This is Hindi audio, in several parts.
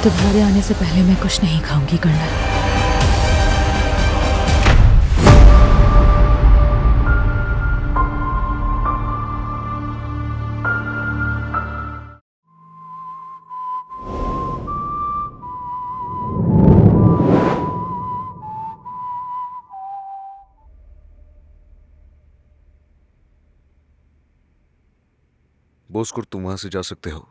तुम्हारे आने से पहले मैं कुछ नहीं खाऊंगी कर्नल। बोस्कुर, तुम वहां से जा सकते हो।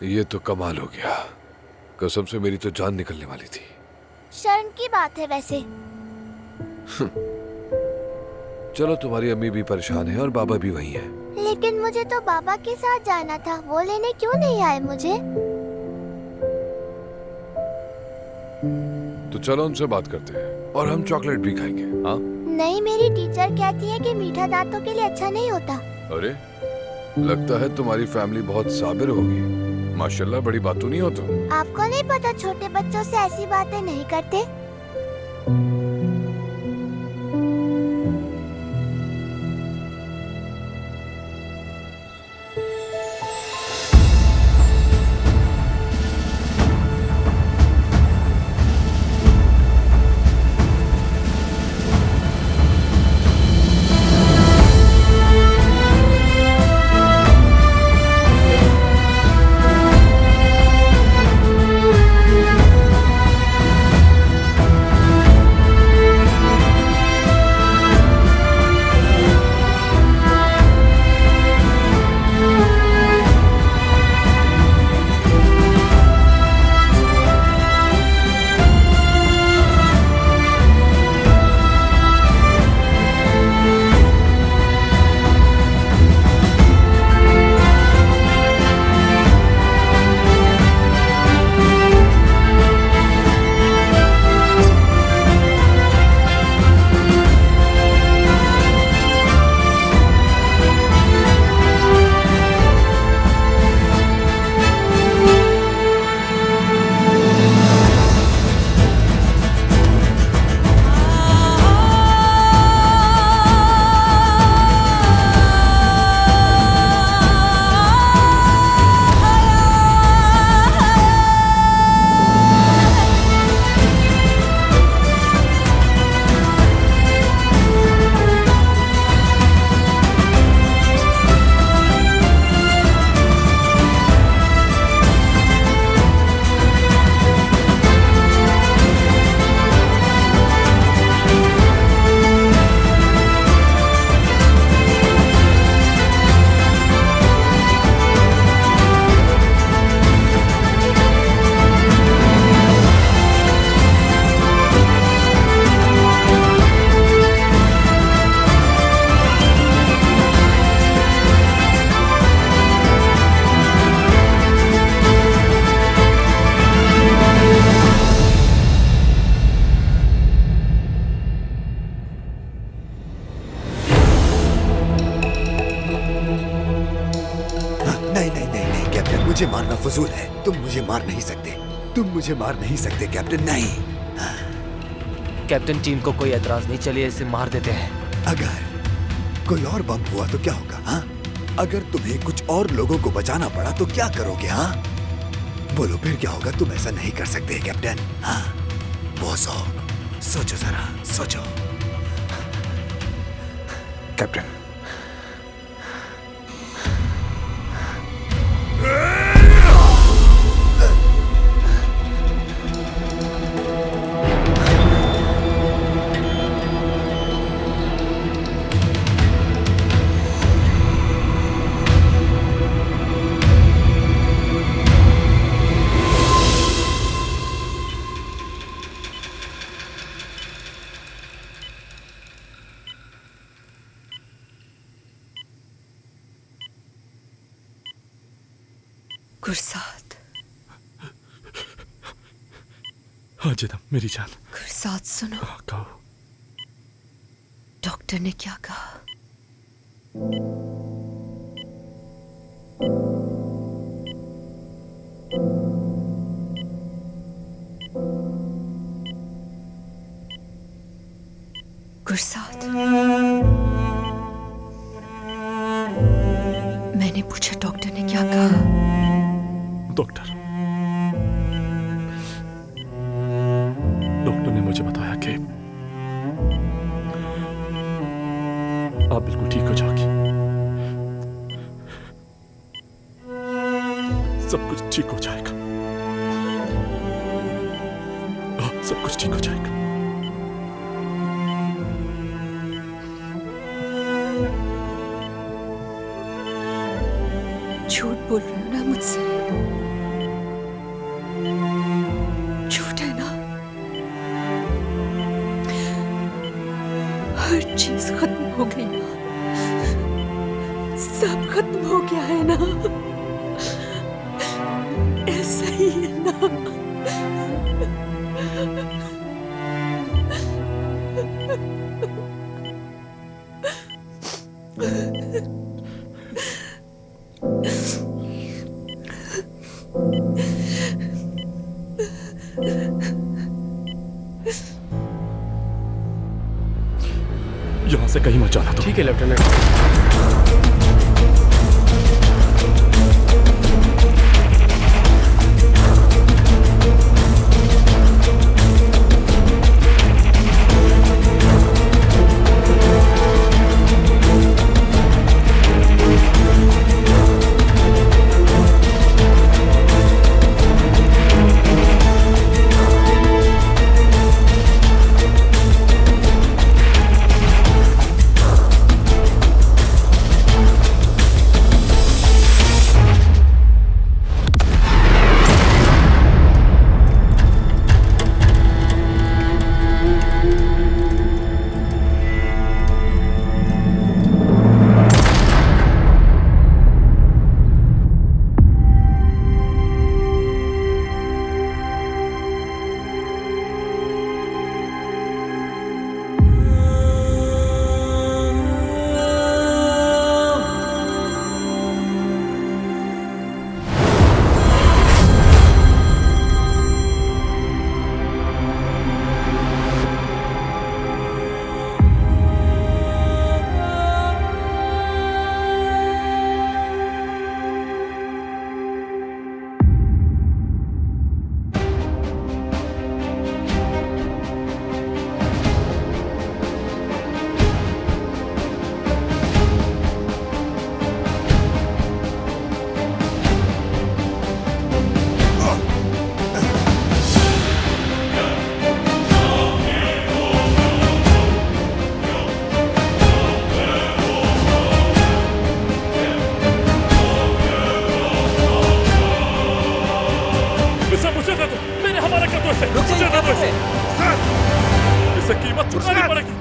ये तो कमाल हो गया। कसम से मेरी तो जान निकलने वाली थी। शर्म की बात है वैसे। चलो, तुम्हारी अम्मी भी परेशान है और बाबा भी वही है। लेकिन मुझे तो बाबा के साथ जाना था, वो लेने क्यों नहीं आए मुझे? तो चलो उनसे बात करते हैं और हम चॉकलेट भी खाएंगे। हाँ? नहीं, मेरी टीचर कहती है कि मीठा दांतों के लिए अच्छा नहीं होता। अरे, लगता है तुम्हारी फैमिली बहुत साबिर होगी। माशाल्लाह, बड़ी बातूनी हो तुम। आपको नहीं पता छोटे बच्चों से ऐसी बातें नहीं करते? मुझे मारना फजूल है। तुम मुझे मार नहीं सकते। तुम मुझे मार नहीं सकते कैप्टन, नहीं। कैप्टन, टीम को कोई एतराज नहीं, चलिए इसे मार देते हैं। अगर कोई और बम हुआ तो क्या होगा? हाँ, अगर तुम्हें कुछ और लोगों को बचाना पड़ा तो क्या करोगे? हाँ, बोलो फिर क्या होगा? तुम ऐसा नहीं कर सकते कैप्टन। हाँ, बोसो, सोचो जरा, सोचो। कैप्टन, गुरसात, हाँ जनाब, मेरी जान। गुरसात सुनो। कहो। डॉक्टर ने क्या कहा? गुरसात, पूछा डॉक्टर ने क्या कहा? डॉक्टर ने मुझे बताया कि आप बिल्कुल ठीक हो जाओगी। सब कुछ ठीक हो जाएगा। सब कुछ ठीक हो जाएगा। झूठ बोल रहे हो ना मुझसे? झूठ है ना? हर चीज खत्म हो गई ना? सब खत्म हो गया है ना? ऐसा ही है ना? यहां से कहीं मत जाना। तो ठीक है लेफ्टिनेंट। इसे कीमत चुकानी पड़ेगी।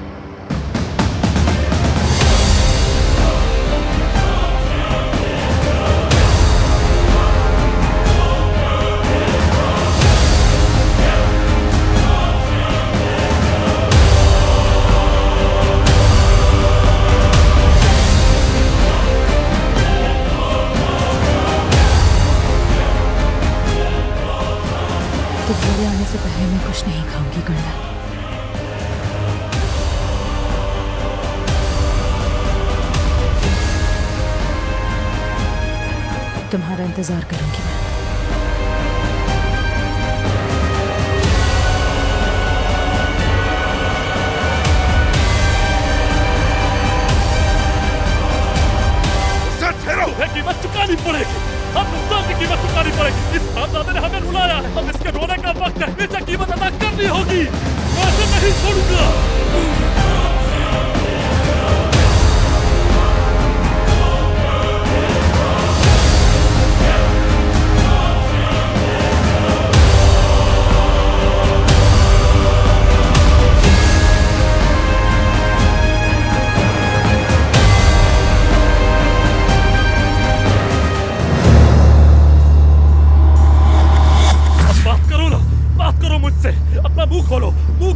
तुम्हारे आने से पहले मैं कुछ नहीं खाऊंगी कर्नल। तुम्हारा इंतजार करूंगी मैं। तुम्हें कीमत चुकानी पड़ेगी। हम नुकसान की कीमत चुकानी पड़ेगी। इस हरामजादे ने हमें रुलाया है। अब इसके रोने का वक्त है। इसे कीमत अदा करनी होगी। मैं इसे नहीं छोड़ूंगा। अपना मुंह खोलो, मुंह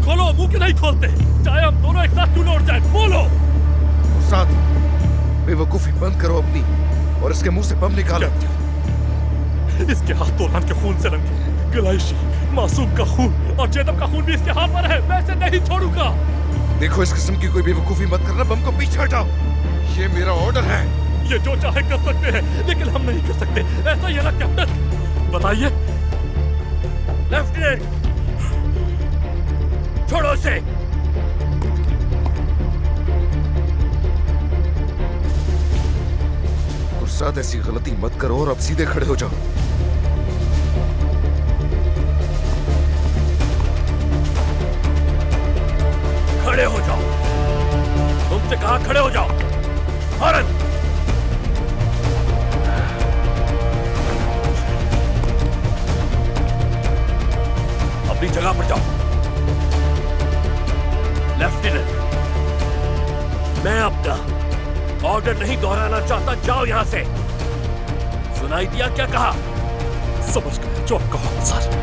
क्यों नहीं खोलते? चाहे हम दोनों एक साथ क्यों लौट जाएं, बोलो। उस्ताद, बेवकूफी बंद करो अपनी और इसके मुंह से बम निकालो। इसके हाथ तोलान के खून से रंगे, गलाइशी, मासूम का खून और जेदम का खून भी इसके हाथ पर है। मैं इसे नहीं छोड़ूंगा। देखो, इस किस्म की कोई बेवकूफी मत करना। बम को पीछे हटाओ। ये मेरा ऑर्डर है। ये जो चाहे कर सकते हैं, लेकिन हम नहीं कर सकते। ऐसा ही है ना कैप्टन? बताइए। लेफ्टिनेंट, छोड़ो उसे। गुस्सा ऐसी गलती मत करो और अब सीधे खड़े हो जाओ। खड़े हो जाओ। तुमसे कहा खड़े हो जाओ। हॉर्न। अपनी जगह पर जाओ। लेफ्टिनेंट, मैं अपना ऑर्डर नहीं दोहराना चाहता। जाओ यहां से। सुनाई दिया क्या कहा? समझ गए जो आप कहो सर।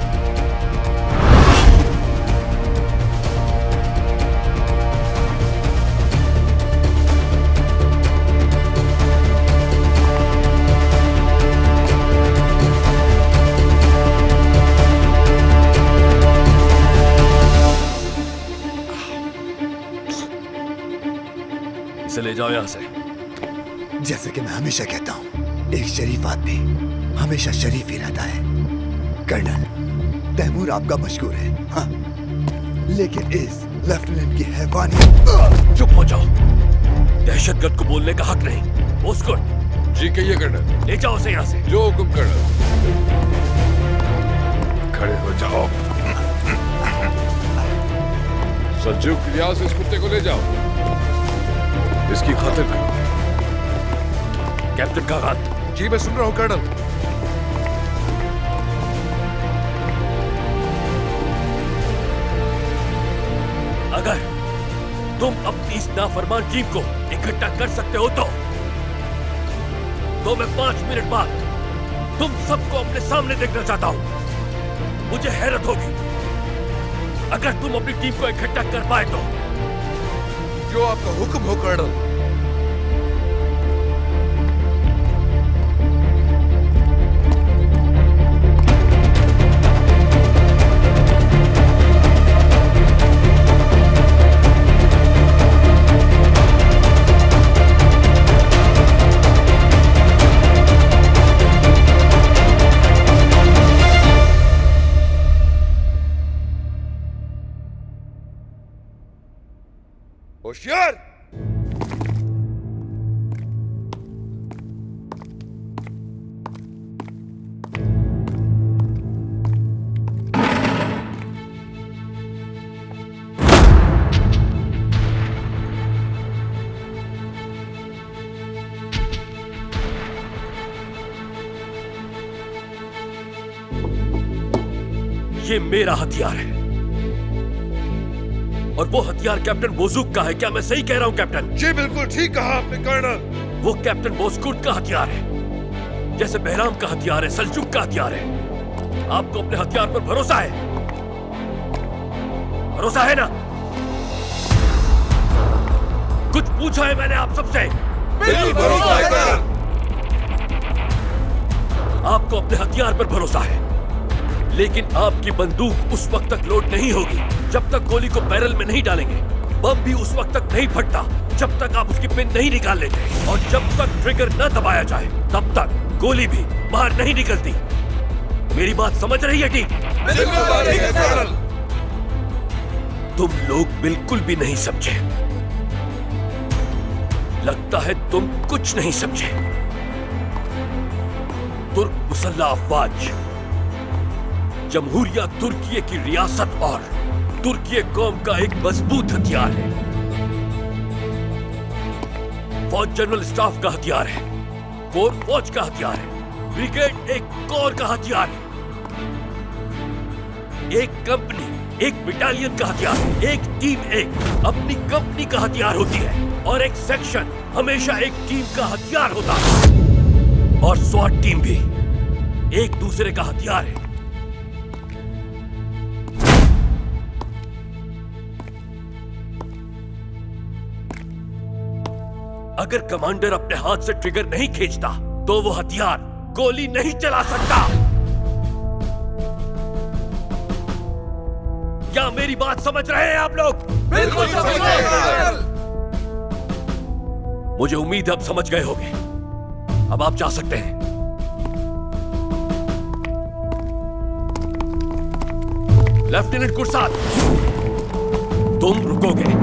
इसे ले जाओ यहां से। जैसे कि मैं हमेशा कहता हूँ, एक शरीफ आदमी हमेशा शरीफ ही रहता है। कर्नल, तैमूर आपका मशहूर है, हाँ, लेकिन इस लेफ्टिनेंट की हैवानियत। चुप हो जाओ। दहशतगर्द को बोलने का हक नहीं। उसको जी कहिए कर्नल। ले जाओ उसे यहाँ से। जो हुक्म कर्नल। खड़े हो जाओ। संजीव क्रिया से इस कुत्ते को ले जाओ। इसकी खातिर करो। कैप्टन का हाथ। जी मैं सुन रहा हूँ कर्नल। अगर तुम अपनी इस नाफरमान टीम को इकट्ठा कर सकते हो तो मैं 5 मिनट बाद तुम सबको अपने सामने देखना चाहता हूं। मुझे हैरत होगी अगर तुम अपनी टीम को इकट्ठा कर पाए तो। जो आपका हुक्म हो कर्नल। होशियार। ये मेरा हथियार है और वो हथियार कैप्टन बोजुक का है। क्या मैं सही कह रहा हूं कैप्टन? जी बिल्कुल ठीक कहा आपने कर्नल। वो कैप्टन बोस्कुट का हथियार है, जैसे बहराम का हथियार है, सल्जुक का हथियार है। आपको अपने हथियार पर भरोसा है? भरोसा है ना? कुछ पूछा है मैंने आप सबसे? बिल्कुल भरोसा है कर्नल। आपको अपने हथियार पर भरोसा है, लेकिन आपकी बंदूक उस वक्त तक लोड नहीं होगी जब तक गोली को बैरल में नहीं डालेंगे। बम भी उस वक्त तक नहीं फटता जब तक आप उसकी पिन नहीं निकाल लेते, और जब तक ट्रिगर न दबाया जाए तब तक गोली भी बाहर नहीं निकलती। मेरी बात समझ रही है टीम? तुम लोग बिल्कुल भी नहीं समझे। लगता है तुम कुछ नहीं समझे। तुर्क मुसल्ला अफवाज जमहूरिया तुर्की की रियासत और तुर्की कौम का एक मजबूत हथियार है। फौज जनरल स्टाफ का हथियार है, कोर फौज का हथियार है, ब्रिगेड एक कोर का हथियार है, एक कंपनी एक बटालियन का हथियार, एक टीम एक अपनी कंपनी का हथियार होती है, और एक सेक्शन हमेशा एक टीम का हथियार होता है। और स्वाट टीम भी एक दूसरे का हथियार है। अगर कमांडर अपने हाथ से ट्रिगर नहीं खींचता तो वो हथियार गोली नहीं चला सकता। क्या मेरी बात समझ रहे हैं आप लोग? बिल्कुल समझ रहे हैं कर्नल। मुझे उम्मीद है अब समझ गए होंगे। अब आप जा सकते हैं। लेफ्टिनेंट कुरसाद, तुम रुकोगे।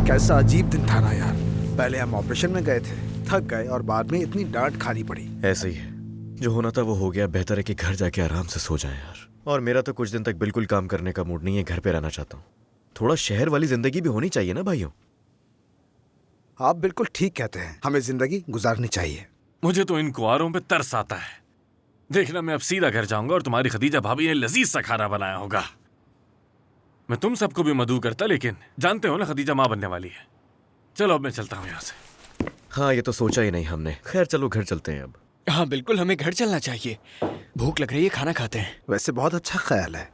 कैसा अजीब दिन था ना यार। पहले हम ऑपरेशन में गए थे, थक गए और बाद में इतनी डांट खानी पड़ी। ऐसे ही है, जो होना था वो हो गया। बेहतर है कि घर जाके आराम से सो जाए यार। और मेरा तो कुछ दिन तक बिल्कुल काम करने का मूड नहीं है, घर पे रहना चाहता हूँ। थोड़ा शहर वाली जिंदगी भी होनी चाहिए ना भाइयों। आप बिल्कुल ठीक कहते हैं, हमें जिंदगी गुजारनी चाहिए। मुझे तो इन कुआरों पे तरस आता है। देखना, मैं अब सीधा घर जाऊंगा और तुम्हारी खदीजा भाभी ने लजीज सा खाना बनाया होगा। मैं तुम सबको भी मदऊ करता, लेकिन जानते हो ना खदीजा माँ बनने वाली है। चलो अब मैं चलता हूँ यहाँ से। हाँ, ये तो सोचा ही नहीं हमने। खैर चलो घर चलते हैं अब। हाँ बिल्कुल, हमें घर चलना चाहिए। भूख लग रही है, खाना खाते हैं। वैसे बहुत अच्छा ख्याल है,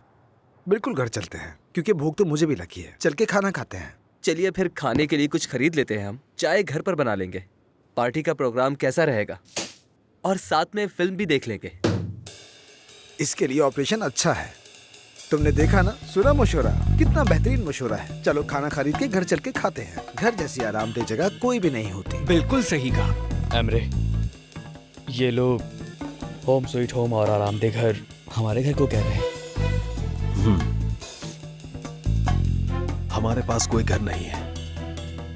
बिल्कुल घर चलते हैं, क्योंकि भूख तो मुझे भी लगी है। चल के खाना खाते हैं। चलिए फिर खाने के लिए कुछ खरीद लेते हैं। हम चाय घर पर बना लेंगे। पार्टी का प्रोग्राम कैसा रहेगा, और साथ में फिल्म भी देख लेंगे। इसके लिए ऑपरेशन अच्छा है। तुमने देखा ना, सुना मशवरा, कितना बेहतरीन मशवरा है। चलो खाना खरीद के घर चल के खाते हैं। घर जैसी आरामदेह जगह कोई भी नहीं होती। बिल्कुल सही कहा एमरे। ये लोग होम स्वीट होम और आरामदेह घर हमारे घर को कह रहे हैं। हमारे पास कोई घर नहीं है।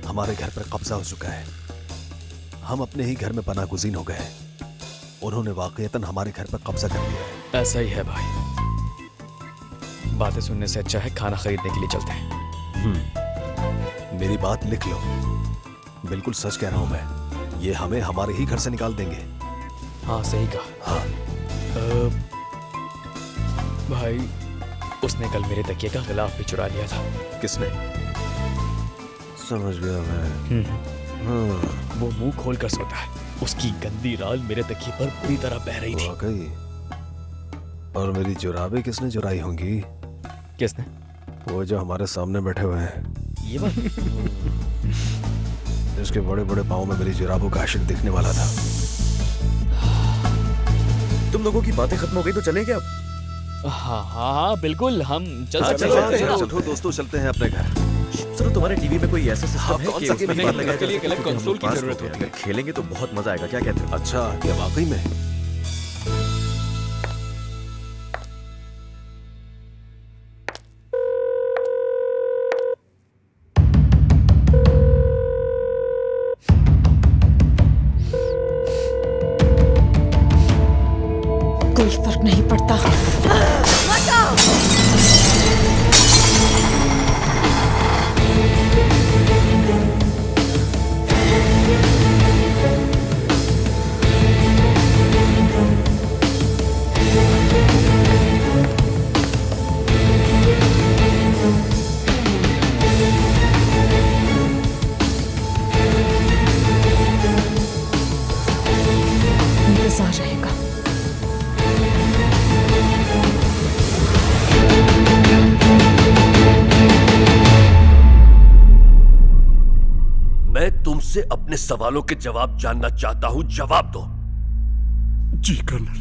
हमारे घर पर कब्जा हो चुका है। हम अपने ही घर में पनागुज़ीन हो गए। उन्होंने वाकईतन हमारे घर पर कब्जा कर लिया है। ऐसा ही है भाई। बातें सुनने से अच्छा है खाना खरीदने के लिए चलते हैं। मेरी बात लिख लो, बिल्कुल सच कह रहा हूं मैं। ये हमें हमारे ही घर से निकाल देंगे। हाँ सही कहा। हाँ भाई, उसने कल मेरे तकिए का गिलाफ भी चुरा लिया था। किसने? समझ गया मैं। वो मुंह खोल कर सोता है। उसकी गंदी राल मेरे तकिए पर पूरी तरह बह रही थी। वाकई? और मेरी जुराबें किसने चुराई होंगी? किसने? वो जो हमारे सामने बैठे हुए हैं। ये बात इसके बड़े बड़े पाँव में मेरी जुराबों का आशिक दिखने वाला था। तुम लोगों की बातें खत्म हो गई तो चलें क्या अब? हाँ हाँ बिल्कुल, हम चल हाँ, सकते हैं। चलो, उठो दोस्तों, चलते हैं अपने घर। चलो, तुम्हारे टीवी में कोई ऐसा सिस्टम है कौन कि सा उसमें गेम बात लगाया के लिए जा सके? अलग क्योंकि हम कंसोल लोग की पास जरूरत होते हैं। होती है। अगर खेलेंगे तो बहुत मजा आएगा। क्या कहते हो? अच्छा, क्या वाकई में? कोई फर्क नहीं पड़ता। इंतजार रहेगा। मैं तुमसे अपने सवालों के जवाब जानना चाहता हूं। जवाब दो। जी कर्नल।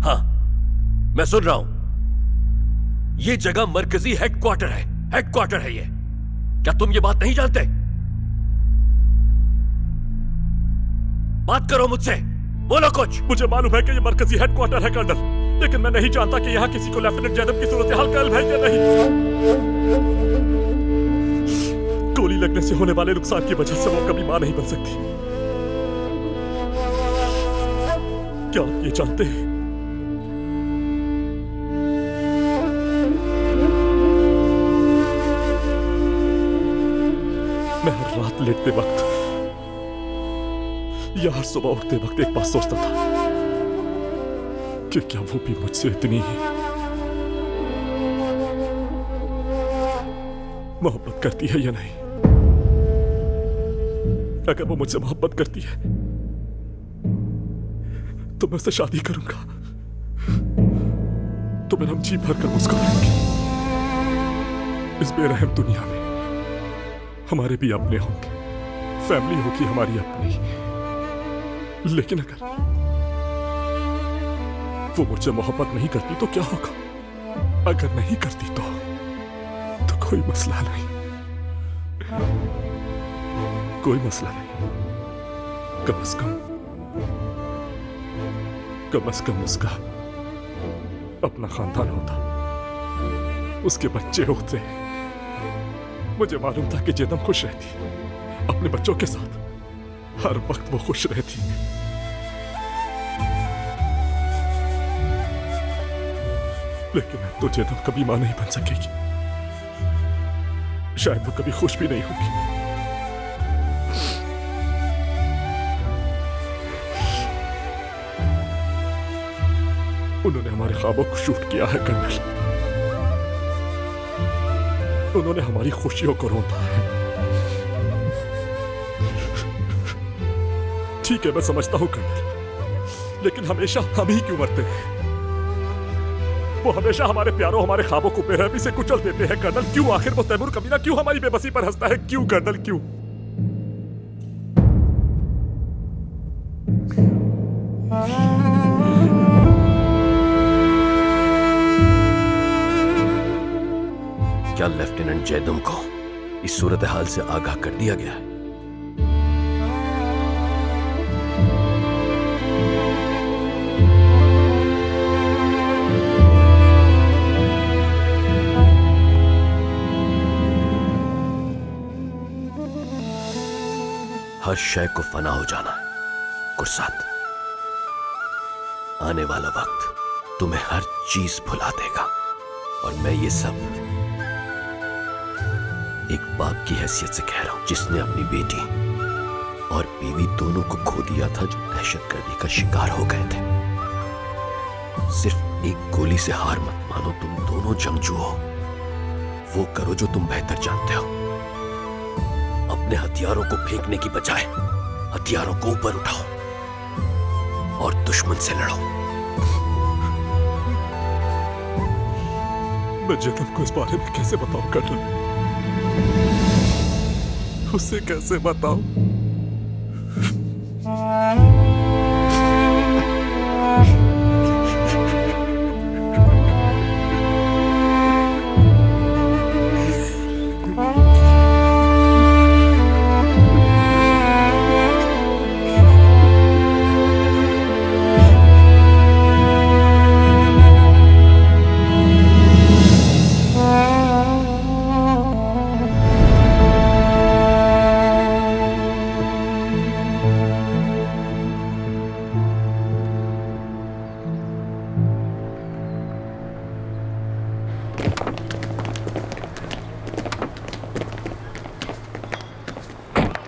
हाँ, मैं सुन रहा हूं। ये जगह मरकजी हेडक्वार्टर है। हेडक्वार्टर है ये। क्या तुम ये बात नहीं जानते? बात करो मुझसे, बोलो कुछ। मुझे मालूम है कि ये मरकजी हेडक्वार्टर है कर्नल, लेकिन मैं नहीं जानता कि यहाँ किसी को लेफ्टिनेंट जैदब की सूरत हाल का इल्म है या नहीं। गोली लगने से होने वाले नुकसान की वजह से वो कभी मां नहीं बन सकती। क्या आप ये जानते हैं? मैं हर रात लेटते वक्त या हर सुबह उठते वक्त एक बात सोचता था कि क्या वो भी मुझसे इतनी ही मोहब्बत करती है या नहीं। अगर वो मुझसे मोहब्बत करती है तो मैं उससे शादी करूंगा तो मेरा हम जी भर कर मुस्कुराएंगे। इस बेरहम दुनिया में हमारे भी अपने होंगे, फैमिली होगी हमारी अपनी। लेकिन अगर वो मुझसे मोहब्बत नहीं करती तो क्या होगा? अगर नहीं करती तो कोई मसला नहीं, कोई मसला नहीं। कम से कम उसका अपना खानदान होता, उसके बच्चे होते। मुझे मालूम था कि जेदम खुश रहती अपने बच्चों के साथ, हर वक्त वो खुश रहती। लेकिन अब तो जेदम कभी मां नहीं बन सकेगी, शायद वो कभी खुश भी नहीं होगी। उन्होंने हमारे ख्वाबों को शूट किया है कर्नल, उन्होंने हमारी खुशियों को रोता है। ठीक है, मैं समझता हूं कर्नल, लेकिन हमेशा हम ही क्यों मरते हैं? वो हमेशा हमारे प्यारों, हमारे ख्वाबों को बेरहमी से कुचल देते हैं कर्नल। क्यों आखिर वो तैमूर कमीना क्यों हमारी बेबसी पर हंसता है? क्यों कर्नल, क्यों? क्या लेफ्टिनेंट जैदम को इस सूरत हाल से आगाह कर दिया गया है? हर शय को फना हो जाना है कुर्सात। आने वाला वक्त तुम्हें हर चीज भुला देगा, और मैं ये सब एक बाप की हैसियत से कह रहा हूं, जिसने अपनी बेटी और बीवी दोनों को खो दिया था, जो दहशतगर्दी का शिकार हो गए थे। सिर्फ एक गोली से हार मत मानो, तुम दोनों जंगजू हो। वो करो जो तुम बेहतर जानते हो। अपने हथियारों को फेंकने की बजाय हथियारों को ऊपर उठाओ और दुश्मन से लड़ो। मैं जेदम को इस बारे में कैसे बताऊं कर्नल? उसे कैसे बताऊं?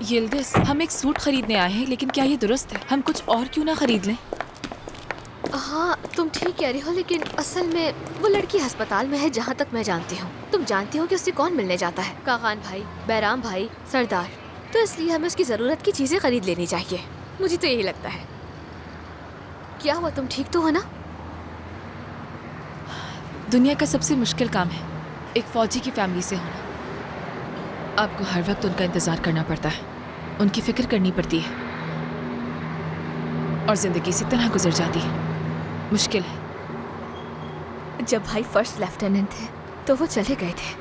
यिल्दिज़, हम एक सूट खरीदने आए हैं, लेकिन क्या ये दुरुस्त है? हम कुछ और क्यों ना खरीद लें? हाँ, तुम ठीक कह रही हो, लेकिन असल में वो लड़की अस्पताल में है, जहाँ तक मैं जानती हूँ। तुम जानती हो कि उससे कौन मिलने जाता है? कागान भाई, बैराम भाई, सरदार। तो इसलिए हमें उसकी ज़रूरत की चीज़ें खरीद लेनी चाहिए। मुझे तो यही लगता है। क्या हुआ, तुम ठीक तो हो ना? दुनिया का सबसे मुश्किल काम है एक फौजी की फैमिली से होना। आपको हर वक्त उनका इंतज़ार करना पड़ता है, उनकी फिक्र करनी पड़ती है, और ज़िंदगी इसी तरह गुजर जाती है। मुश्किल है। जब भाई फर्स्ट लेफ्टिनेंट थे तो वो चले गए थे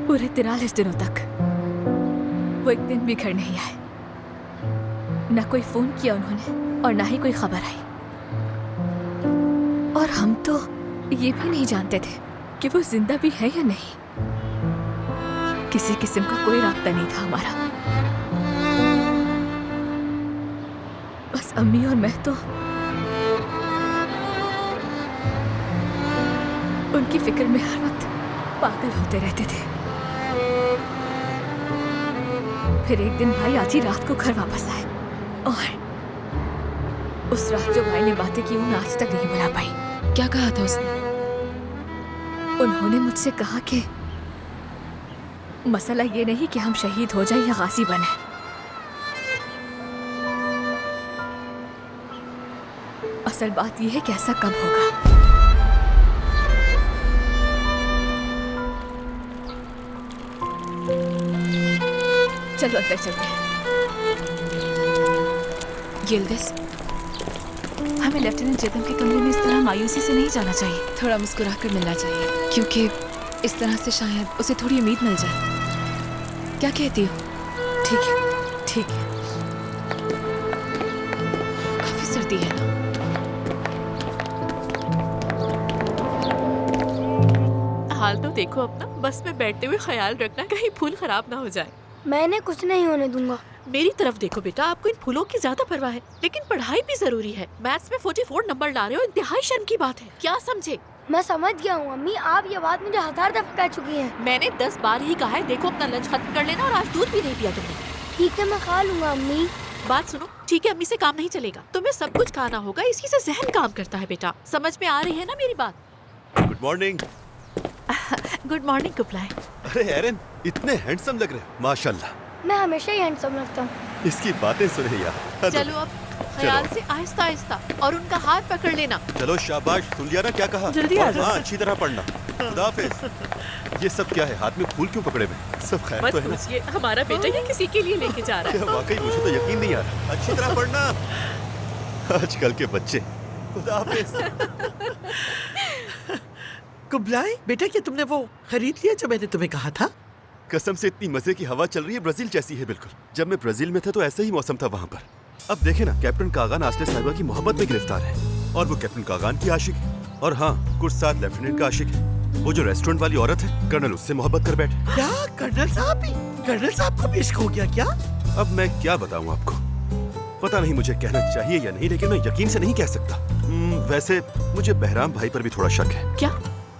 पूरे 43 दिनों तक। वो एक दिन भी घर नहीं आए, ना कोई फोन किया उन्होंने और ना ही कोई खबर आई। और हम तो ये भी नहीं जानते थे कि वो जिंदा भी है या नहीं। किसी किस्म का कोई रास्ता नहीं था हमारा। बस अम्मी और मैं तो उनकी फिक्र में हर वक्त पागल होते रहते थे। फिर एक दिन भाई आधी रात को घर वापस आए, और उस रात जो भाई ने बातें की उन्हें आज तक नहीं भुला पाई। क्या कहा था उसने? उन्होंने मुझसे कहा कि मसला ये नहीं कि हम शहीद हो जाए या गाजी बने, असल बात यह है कि ऐसा कब होगा। चलो अंदर चलते हैं। यिल्दिज़, हमें लेफ्टिनेंट जेतम के कमरे में इस तरह मायूसी से नहीं जाना चाहिए। थोड़ा मुस्कुरा कर मिलना चाहिए, क्योंकि इस तरह से शायद उसे थोड़ी उम्मीद मिल जाए। क्या कहती हो? ठीक है, ठीक है। काफी सर्दी है ना? हाल तो देखो अपना, बस में बैठते हुए ख्याल रखना कहीं फूल खराब ना हो जाए। मैंने कुछ नहीं होने दूंगा। मेरी तरफ देखो बेटा, आपको इन फूलों की ज्यादा परवाह है, लेकिन पढ़ाई भी जरूरी है। मैथ्स में 44 नंबर ला रहे हो, इंतहाई शर्म की बात है। क्या समझे? मैं समझ गया हूँ अम्मी, आप ये बात मुझे 1000 दफा कह चुकी हैं। मैंने 10 बार ही कहा है। देखो अपना लंच खत्म कर लेना, और आज दूध भी नहीं पिया तुमने। ठीक है, मैं खा लूंगा अम्मी। बात सुनो, ठीक है, अम्मी से काम नहीं चलेगा, तुम्हें सब कुछ खाना होगा, इसी से जहन काम करता है बेटा। समझ में आ रही है ना मेरी बात? Good morning. Good morning Kuplai. अरे एरन, इतने हैंडसम लग रहे हो, माशाल्लाह। मैं हमेशा ही हैंडसम लगता हूँ। इसकी बातें सुने यार। चलो अब ख्याल से आहिस्ता आहिस्ता, और उनका हाथ पकड़ लेना। चलो शाबाश, सुन लिया ना क्या कहा? जल्दी आ जाओ। हाँ, अच्छी तरह पढ़ना। खुदा हाफिज। ये सब क्या है? हाथ में फूल क्यों पकड़े हुए? सब खैर मत तो है ना? पूछिए, हमारा बेटा ये किसी के लिए लेके जा रहा है। वाकई मुझे तो यकीन नहीं आ रहा। अच्छी तरह पढ़ना। आजकल के बच्चे। खुदा हाफिज। कुबलाई बेटा, क्या तुमने वो खरीद लिया जो मैंने तुम्हें कहा था? कसम से इतनी मजे की हवा चल रही है, ब्राजील जैसी है बिल्कुल। जब मैं ब्राजील में था तो ऐसा ही मौसम था वहाँ पर। अब देखे ना, कैप्टन कागान आस्ले साहिबा की मोहब्बत में गिरफ्तार है, और वो कैप्टन कागान की आशिक है। और हाँ, कुछ साथ लेफ्टिनेंट का आशिक है। वो जो रेस्टोरेंट वाली औरत है, कर्नल, उससे मोहब्बत कर बैठे। क्या कर्नल साहब भी? कर्नल साहब को भी इश्क हो गया क्या? अब मैं क्या बताऊँ आपको, पता नहीं मुझे कहना चाहिए या नहीं, लेकिन मैं यकीन से नहीं कह सकता। वैसे मुझे बहराम भाई पर भी थोड़ा शक है। क्या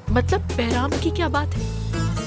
मतलब? बहराम की क्या बात है?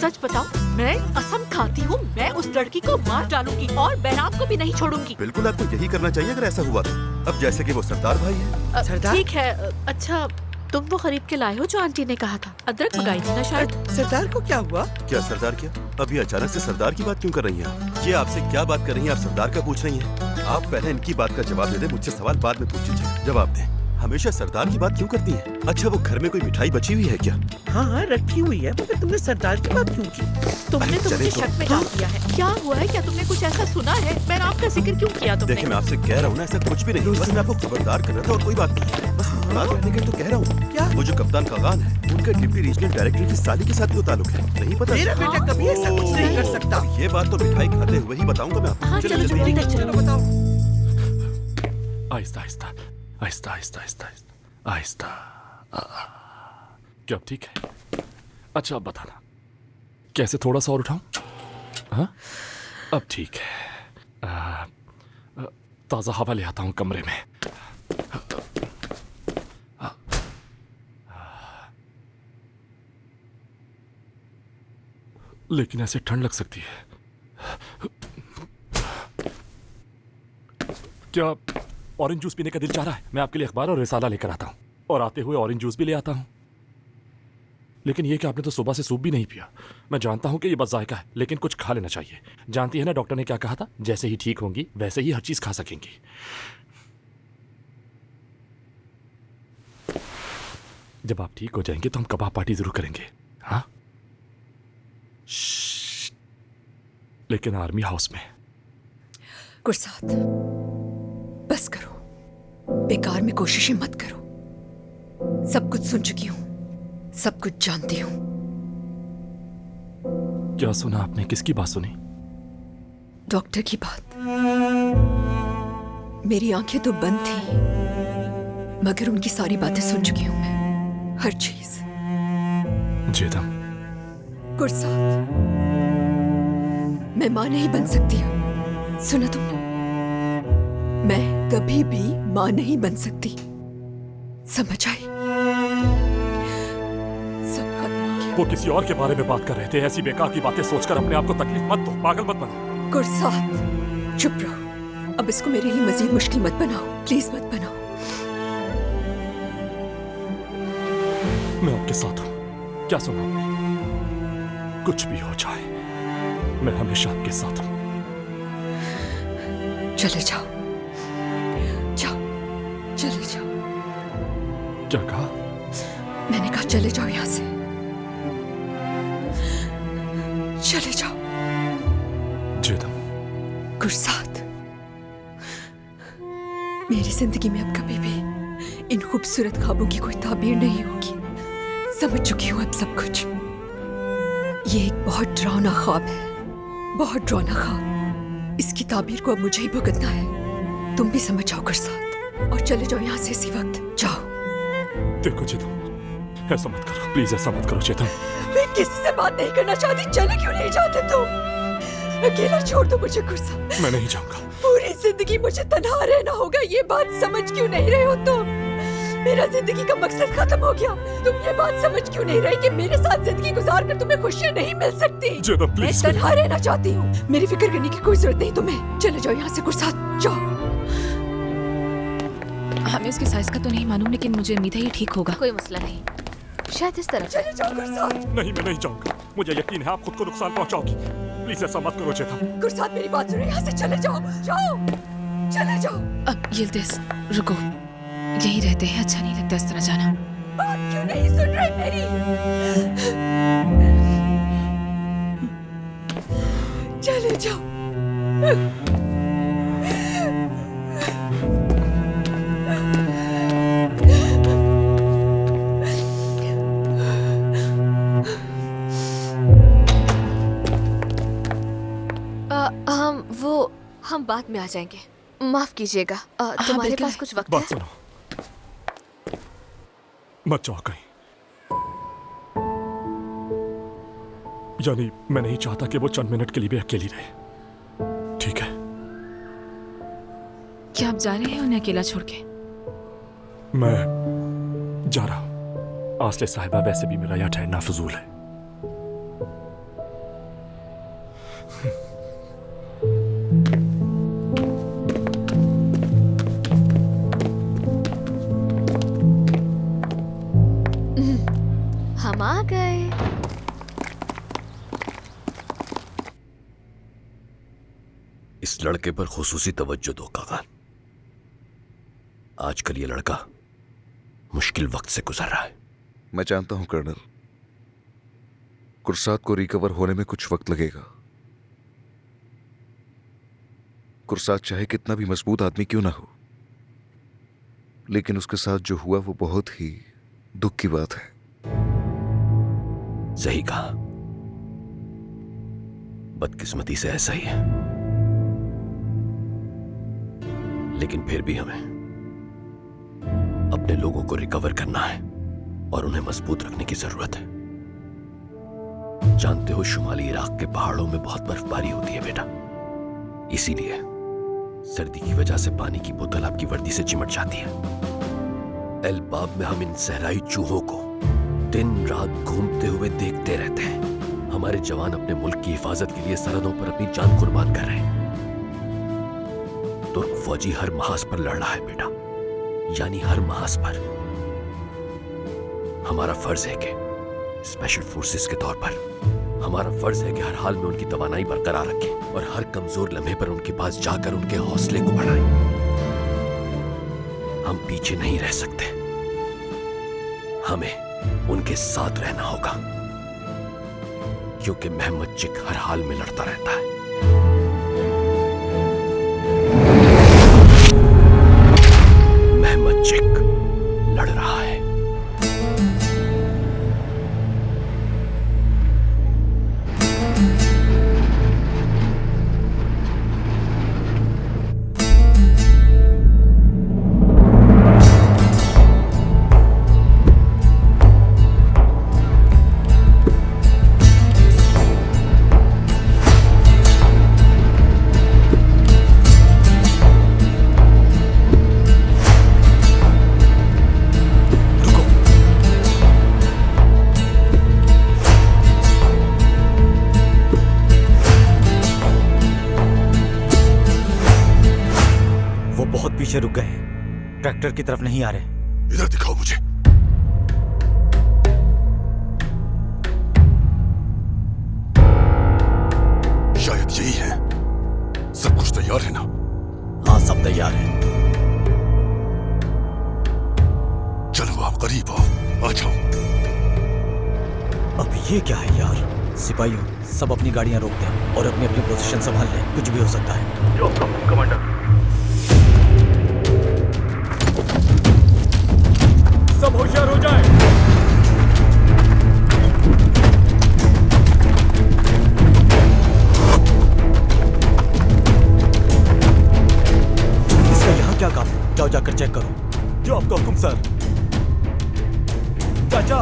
सच बताओ। मैं कसम खाती हूँ, मैं उस लड़की को मार डालूंगी और बहराम को भी नहीं छोड़ूंगी। बिल्कुल, आपको यही करना चाहिए अगर ऐसा हुआ तो। अब जैसे कि वो सरदार भाई है। सरदार? ठीक है। अच्छा, तुम वो खरीद के लाए हो जो आंटी ने कहा था? अदरक मंगाई थी ना शायद। सरदार को क्या हुआ? क्या सरदार? क्या अभी अचानक से सरदार की बात क्यों कर रही हैं? ये आपसे क्या बात कर रही हैं? आप सरदार का पूछ रही हैं? आप पहले इनकी बात का जवाब दे दें, मुझसे सवाल बाद में पूछ लीजिए। जवाब दें। हमेशा सरदार की बात क्यों करती हैं? अच्छा, वो घर में कोई मिठाई बची हुई है क्या? हाँ, रखी हुई है, मगर तुमने सरदार की बात क्यों की? तुमने तो मुझे शक में डाल दिया है। क्या हुआ है? क्या तुमने कुछ ऐसा सुना है? बहराम का जिक्र क्यों किया तुमने? देखिए, मैं आपसे कह रहा हूँ ना, ऐसा कुछ भी नहीं। बस मैं आपको खबरदार कर रहा था और कोई बात नहीं। बस बात रहने के तो कह रहा हूँ। क्या? वो जो कप्तान कागान है, उनका डिप्टी रीजनल डायरेक्टर की साली के साथ क्यों ताल्लुक है? नहीं पता? मेरा बेटा कभी ऐसा कुछ नहीं कर सकता। ये बात तो मिठाई खाते हुए ही बताऊंगा मैं आपको। चलो चलो बताओ। आहिस्ता आहिस्ता आहिस्ता आहिस्ता आहिस्ता आहिस्ता। क्या अब ठीक है? अच्छा, अब बताना कैसे थोड़ा सा और उठाऊं? हाँ, अब ठीक है। ताजा हवा ले आता हूं कमरे में। लेकिन ऐसे ठंड लग सकती है। क्या ऑरेंज जूस पीने का दिल चाह रहा है? मैं आपके लिए अखबार और रिसाला लेकर आता हूं, और आते हुए ऑरेंज जूस भी ले आता हूं। लेकिन ये कि आपने तो सुबह से सूप भी नहीं पिया। मैं जानता हूं कि ये बस जायका है, लेकिन कुछ खा लेना चाहिए। जानती है ना डॉक्टर ने क्या कहा था? जैसे ही ठीक होंगी वैसे ही हर चीज खा सकेंगी। जब आप ठीक हो जाएंगे तो हम कबाब पार्टी जरूर करेंगे। हाँ, लेकिन आर्मी हाउस में। गुरसात, बस करो, बेकार में कोशिशें मत करो। सब कुछ सुन चुकी हूं, सब कुछ जानती हूं। क्या सुना आपने? किसकी बात सुनी? डॉक्टर की बात। मेरी आंखें तो बंद थी, मगर उनकी सारी बातें सुन चुकी हूं मैं, हर चीज। जेदम, गुरसात, मैं मां नहीं बन सकती। सुना तुमने? मैं कभी भी मां नहीं बन सकती। समझ आई? वो किसी और के बारे में बात कर रहे थे। ऐसी बेकार की बातें सोचकर अपने आप को तकलीफ मत दो, पागल मत बनो। गुरसात, चुप रहो। अब इसको मेरे लिए मजीद मुश्किल मत बनाओ, प्लीज मत बनाओ। मैं आपके साथ हूं। क्या सुना आपने? कुछ भी हो जाए, मैं हमेशा आपके साथ हूं। चले जाओ, जाओ, चले जाओ। क्या कहा? मैंने कहा चले जाओ यहाँ से, चले जाओ। जेदम। गुरसात, मेरी जिंदगी में अब कभी भी इन खूबसूरत ख्वाबों की कोई ताबीर नहीं होगी। समझ चुकी हूँ अब सब कुछ। ये एक बहुत डरावना ख्वाब है, बहुत डरावना ख्वाब। इसकी ताबीर को अब मुझे ही भुगतना है। तुम भी समझ जाओ गुरसात, और चले जाओ यहाँ से इसी वक्त। जाओ। देखो जेदम, ऐसा मत करो, प्लीज ऐसा मत करो जेदम। मैं किसी से बात नहीं करना चाहती। चले क्यों नहीं जाते तुम? अकेला छोड़ दो मुझे गुरसात। मैं नहीं जाऊंगा। पूरी जिंदगी मुझे तन्हा रहना होगा, ये बात समझ क्यों नहीं रहे हो तुम? मेरा जिंदगी का मकसद खत्म हो गया। तुम ये बात समझ क्यों नहीं रहे कि मेरे साथ जिंदगी गुजार कर तुम्हें खुशियाँ नहीं मिल सकती? मैं तन्हा रहना चाहती हूँ। मेरी फिक्र करने की कोई जरूरत नहीं तुम्हें। चले जाओ यहाँ से गुरसात, जाओ। हमें उसके साइज का तो नहीं मालूम, लेकिन मुझे उम्मीद है ये ठीक होगा। कोई मसला नहीं, शायद इस तरफ। चले जाओ गुरसात। नहीं, मैं नहीं जाऊंगा। मुझे यकीन है आप खुद को नुकसान पहुंचाओगी। प्लीज ऐसा मत करो जेदम। गुरसात मेरी बात सुनो, यहाँ से चले जाओ, जाओ, चले जाओ। अब यिल्दिज़ रुको, यही रहते हैं। अच्छा नहीं लगता इस तरह जाना। बात क्यों नहीं सुन रहे मेरी? चले जाओ। हम बाद में आ जाएंगे, माफ कीजिएगा। तुम्हारे पास कुछ वक्त बात है? सुनो, मत जाओ कहीं। यानी मैं नहीं चाहता कि वो चंद मिनट के लिए भी अकेली रहे। ठीक है? क्या आप जा रहे हैं उन्हें अकेला छोड़ के? मैं जा रहा हूं। आसले साहिबा, वैसे भी मेरा यहाँ ठहरना फजूल है। हम आ गए। इस लड़के पर खुसूसी तवज्जो दो कागान। आजकल ये लड़का मुश्किल वक्त से गुजर रहा है। मैं जानता हूं कर्नल, कुरसात को रिकवर होने में कुछ वक्त लगेगा। कुरसात चाहे कितना भी मजबूत आदमी क्यों ना हो, लेकिन उसके साथ जो हुआ वो बहुत ही दुख की बात है। सही कहा, बदकिस्मती से ऐसा ही है। लेकिन फिर भी हमें अपने लोगों को रिकवर करना है और उन्हें मजबूत रखने की जरूरत है। जानते हो, शुमाली इराक के पहाड़ों में बहुत बर्फबारी होती है बेटा। इसीलिए सर्दी की वजह से पानी की बोतल आपकी वर्दी से चिमट जाती है। एल बाब में हम इन सहराई चूहों को दिन रात घूमते हुए देखते रहते हैं। हमारे जवान अपने मुल्क की हिफाजत के लिए सरहदों पर अपनी जान कुर्बान कर रहे हैं। तुर्क फौजी हर महाज पर लड़ रहा है बेटा, यानी हर महाज पर। हमारा फर्ज है कि स्पेशल फोर्सेस के तौर पर हमारा फर्ज है कि हर हाल में उनकी तवानाई बरकरार रखें और हर कमजोर लम्हे पर उनके पास जाकर उनके हौसले को बढ़ाएं। हम पीछे नहीं रह सकते, हमें उनके साथ रहना होगा, क्योंकि मोहम्मद चिक हर हाल में लड़ता रहता है। मोहम्मद चिक लड़ रहा है। पीछे रुक गए, ट्रैक्टर की तरफ नहीं आ रहे। इधर दिखाओ मुझे। शायद यही है। सब कुछ तैयार है ना? हाँ, सब तैयार है। चलो आप आ जाओ। अब ये क्या है यार? सिपाहियों, सब अपनी गाड़ियां रोक दें और अपनी अपनी पोजीशन संभाल लें, कुछ भी हो सकता है। जो आपका हुक्म कमांडर। सब होशियार हो जाए। इसका यहाँ क्या काम है? जाओ जाकर चेक करो। जो आपका हुक्म सर। चाचा,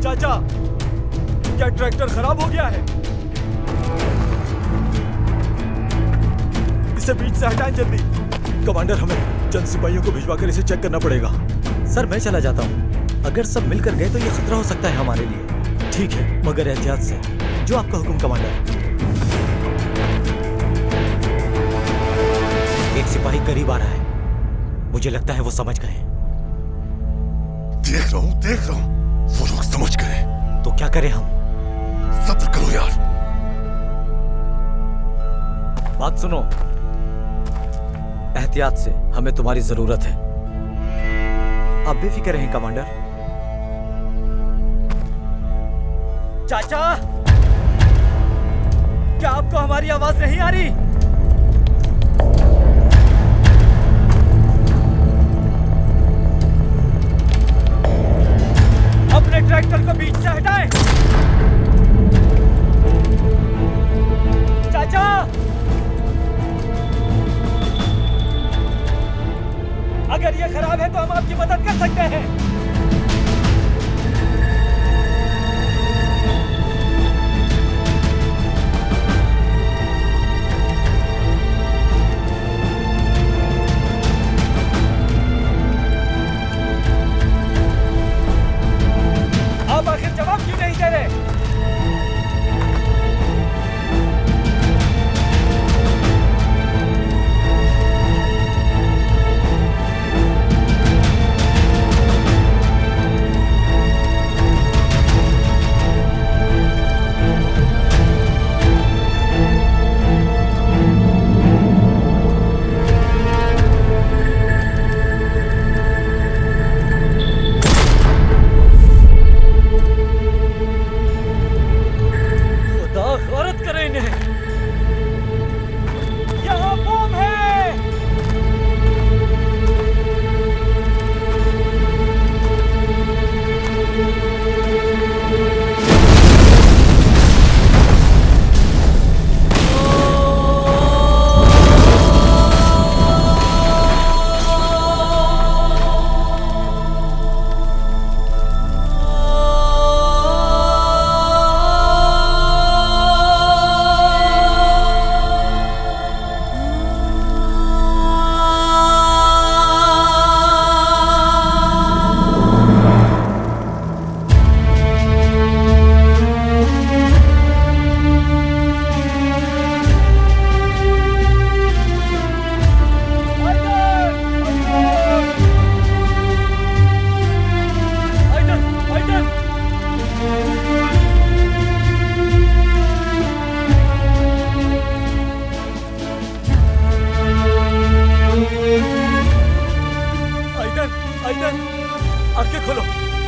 चाचा, क्या ट्रैक्टर खराब हो गया है? इसे बीच से हटाएं जल्दी। कमांडर, हमें चंद सिपाहियों को भिजवाकर इसे चेक करना पड़ेगा। सर, मैं चला जाता हूँ। अगर सब मिलकर गए तो ये खतरा हो सकता है हमारे लिए। ठीक है, मगर एहतियात से। जो आपका हुक्म कमांडर। एक सिपाही करीब आ रहा है। मुझे लगता है वो समझ गए। देख रहा हूँ। वो लोग समझ गए। तो क्या करें हम? सब्र करो यार। बात सुनो, एहतियात से, हमें तुम्हारी जरूरत है। आप बेफिक्र रहें कमांडर। चाचा, क्या आपको हमारी आवाज नहीं आ रही? अपने ट्रैक्टर को बीच से हटाएं। चाचा, अगर ये खराब है तो हम आपकी मदद कर सकते हैं। आप आखिर जवाब क्यों नहीं दे रहे?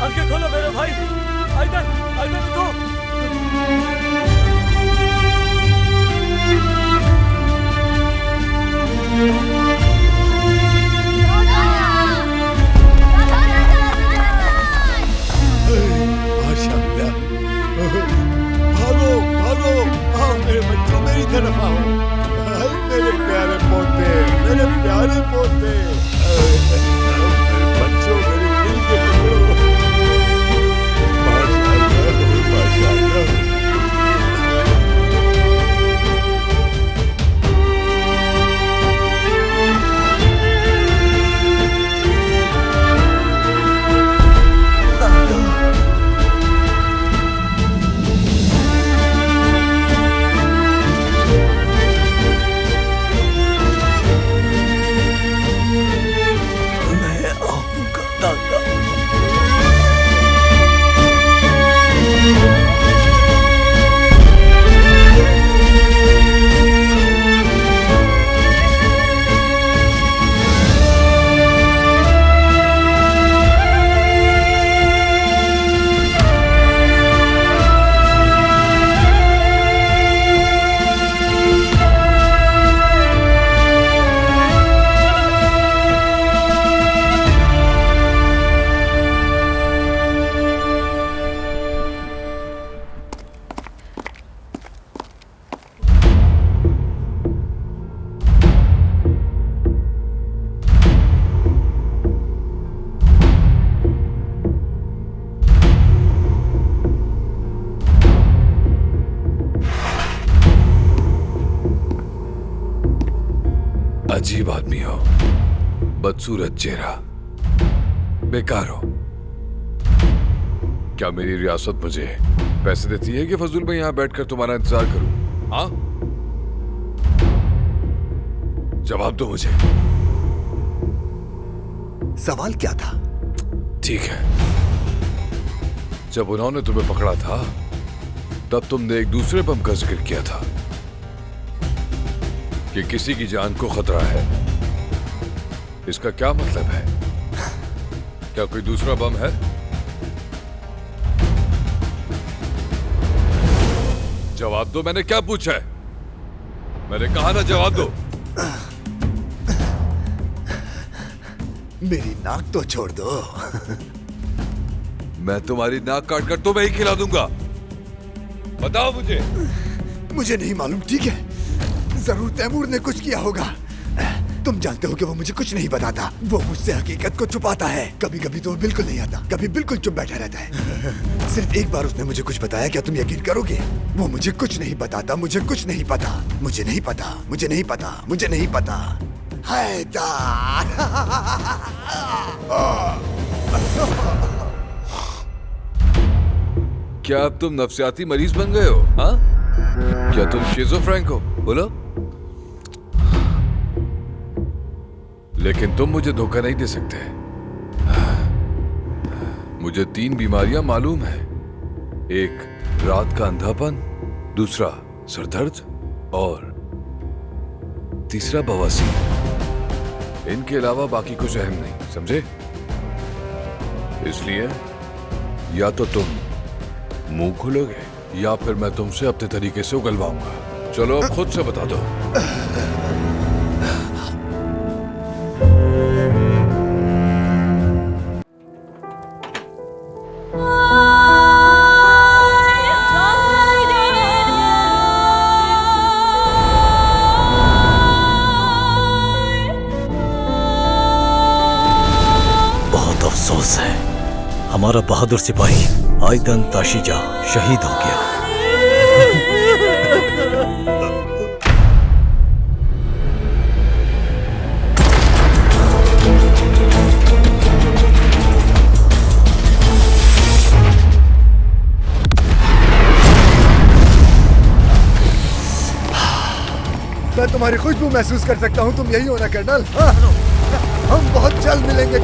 आंखें खोलो मेरे भाई। आइदन, आइदन उठो। माशाअल्लाह। भागो भागो, आओ मेरे बच्चों, मेरी तरफ आओ। हाय मेरे प्यारे पोते, मेरे प्यारे पोते, मेरे बच्चों, मेरे दिल के टुकड़ों। माशाअल्लाह, माशाअल्लाह। अजीब आदमी हो, बदसूरत चेहरा, बेकार हो। क्या मेरी रियासत मुझे पैसे देती है कि फजूल में यहां बैठकर तुम्हारा इंतजार करूं? हाँ, जवाब दो मुझे। सवाल क्या था? ठीक है, जब उन्होंने तुम्हें पकड़ा था तब तुमने एक दूसरे बम का जिक्र किया था कि किसी की जान को खतरा है। इसका क्या मतलब है? क्या कोई दूसरा बम है? जवाब दो, मैंने क्या पूछा है? मैंने कहा ना जवाब दो। मेरी नाक तो छोड़ दो। मैं तुम्हारी नाक काट कर तुम्हें ही खिला दूंगा। बताओ मुझे। मुझे नहीं मालूम, ठीक है? जरूर तैमूर ने कुछ किया होगा। तुम जानते हो कि वो मुझे कुछ नहीं बताता। वो मुझसे हकीकत को छुपाता है। कभी कभी तो वो बिल्कुल नहीं आता, कभी बिल्कुल चुप बैठा रहता है। सिर्फ एक बार उसने मुझे कुछ बताया, क्या तुम यकीन करोगे? वो मुझे कुछ नहीं बताता, मुझे कुछ नहीं पता, मुझे नहीं पता, मुझे नहीं पता, मुझे नहीं पता। हैदर। क्या अब तुम नफ्सियाती मरीज बन गए हो? हाँ? क्या तुम शिज़ोफ्रेनिक हो? बोलो। लेकिन तुम मुझे धोखा नहीं दे सकते। मुझे 3 बीमारियां मालूम है। एक रात का अंधापन, दूसरा सरदर्द और तीसरा बवासीर। इनके अलावा बाकी कुछ अहम नहीं, समझे? इसलिए या तो तुम मुंह खोलोगे या फिर मैं तुमसे अपने तरीके से उगलवाऊंगा। चलो अब खुद से बता दो। बहुत अफसोस है, हमारा बहादुर सिपाही आयदन ताशिजा शहीद हो गया। मैं तुम्हारी खुशबू महसूस कर सकता हूँ। तुम यही हो ना कर्नल? हाँ? हम बहुत जल्द मिलेंगे